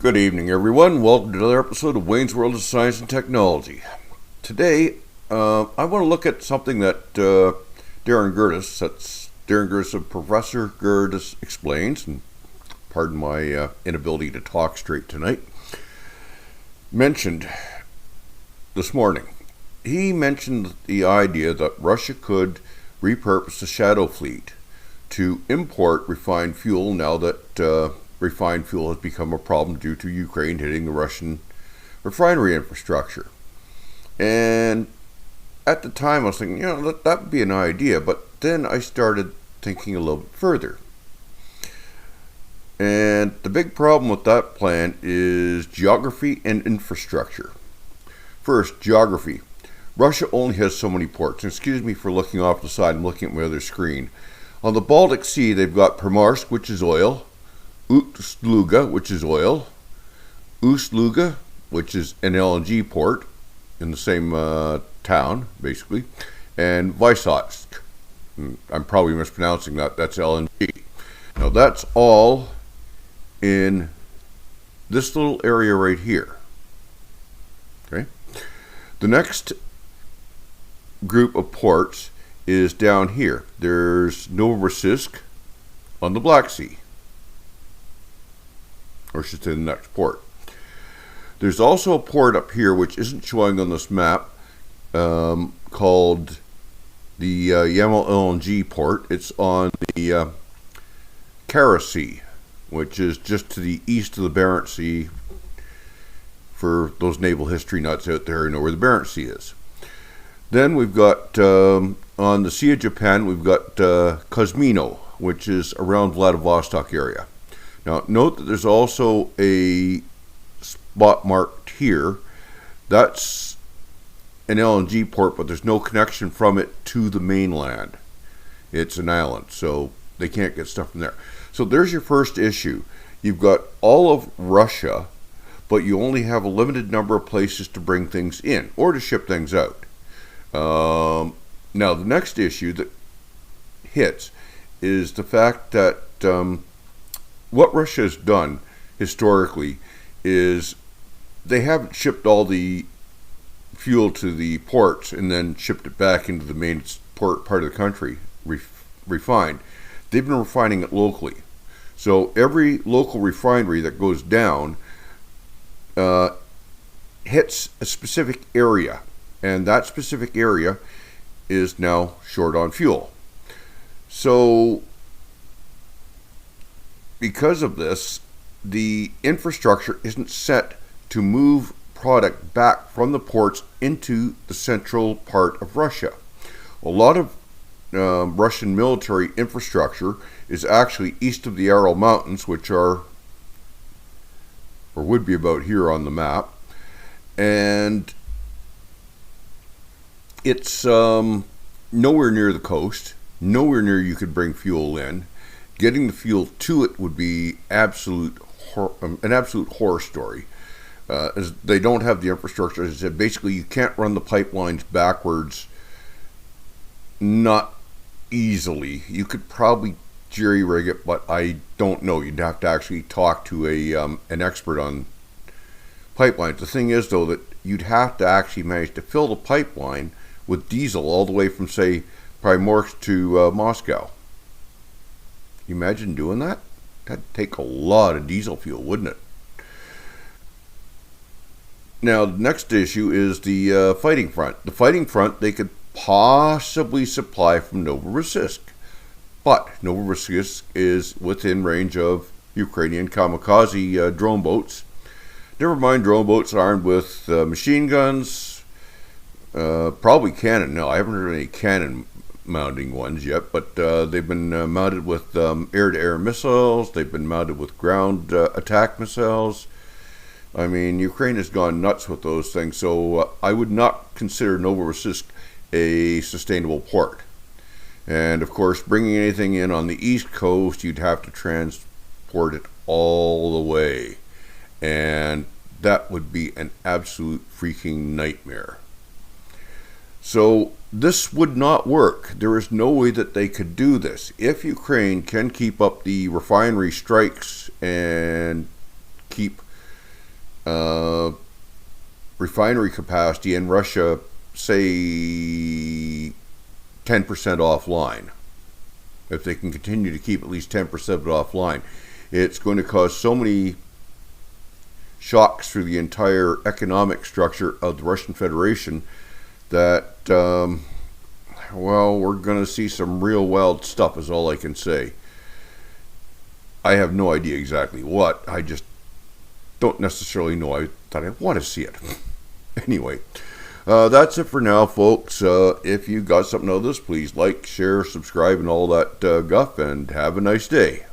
Good evening, everyone. Welcome to another episode of Wayne's World of Science and Technology. Today, I want to look at something that Darin Gerdes, that's Darin Gerdes of Professor Gerdes Explains, and pardon my inability to talk straight tonight, mentioned this morning. He mentioned the idea that Russia could repurpose the Shadow Fleet to import refined fuel now that refined fuel has become a problem due to Ukraine hitting the Russian refinery infrastructure. And at the time I was thinking, that would be an idea, but then I started thinking a little bit further. And the big problem with that plan is geography and infrastructure. First, geography. Russia only has so many ports. And excuse me for looking off the side, I'm looking at my other screen. On the Baltic Sea, they've got Primorsk, which is oil, Ust-Luga, which is oil, Ust-Luga, which is an LNG port in the same town, basically, and Vysotsk. I'm probably mispronouncing that. That's LNG. Now, that's all in this little area right here. Okay. The next group of ports is down here. There's Novorossiysk on the Black Sea, or should say the next port. There's also a port up here which isn't showing on this map called the Yamal LNG port. It's on the Kara Sea, which is just to the east of the Barents Sea. For those naval history nuts out there who know where the Barents Sea is. Then we've got on the Sea of Japan, we've got Kosmino, which is around Vladivostok area. Now, note that there's also a spot marked here. That's an LNG port, but there's no connection from it to the mainland. It's an island, so they can't get stuff from there. So there's your first issue. You've got all of Russia, but you only have a limited number of places to bring things in or to ship things out. Now, the next issue that hits is the fact that what Russia has done historically is they haven't shipped all the fuel to the ports and then shipped it back into the main part of the country, refined. They've been refining it locally. So every local refinery that goes down hits a specific area, and that specific area is now short on fuel. So because of this, the infrastructure isn't set to move product back from the ports into the central part of Russia. A lot of Russian military infrastructure is actually east of the Aral Mountains, which are, or would be about here on the map, and it's nowhere near the coast, nowhere near you could bring fuel in. Getting the fuel to it would be an absolute horror story. As they don't have the infrastructure. As I said, basically you can't run the pipelines backwards, not easily. You could probably jerry-rig it, but I don't know. You'd have to actually talk to an expert on pipelines. The thing is, though, that you'd have to actually manage to fill the pipeline with diesel all the way from, say, Primorsk to Moscow. You imagine doing that? That'd take a lot of diesel fuel, wouldn't it? Now, the next issue is the fighting front. The fighting front they could possibly supply from Novorossiysk, but Novorossiysk is within range of Ukrainian kamikaze drone boats. Never mind drone boats armed with machine guns, probably cannon. No, I haven't heard any cannon mounting ones yet, but they've been mounted with air-to-air missiles. They've been mounted with ground attack missiles. I mean, Ukraine has gone nuts with those things, so I would not consider Novorossiysk a sustainable port. And of course, bringing anything in on the east coast, you'd have to transport it all the way, and that would be an absolute freaking nightmare. So this would not work. There is no way that they could do this. If Ukraine can keep up the refinery strikes and keep refinery capacity in Russia, say 10% offline, if they can continue to keep at least 10% of it offline, it's going to cause so many shocks through the entire economic structure of the Russian Federation that, well, we're going to see some real wild stuff, is all I can say. I have no idea exactly what. I just don't necessarily know that I want to see it. Anyway, that's it for now, folks. If you got something out of this, please like, share, subscribe, and all that guff, and have a nice day.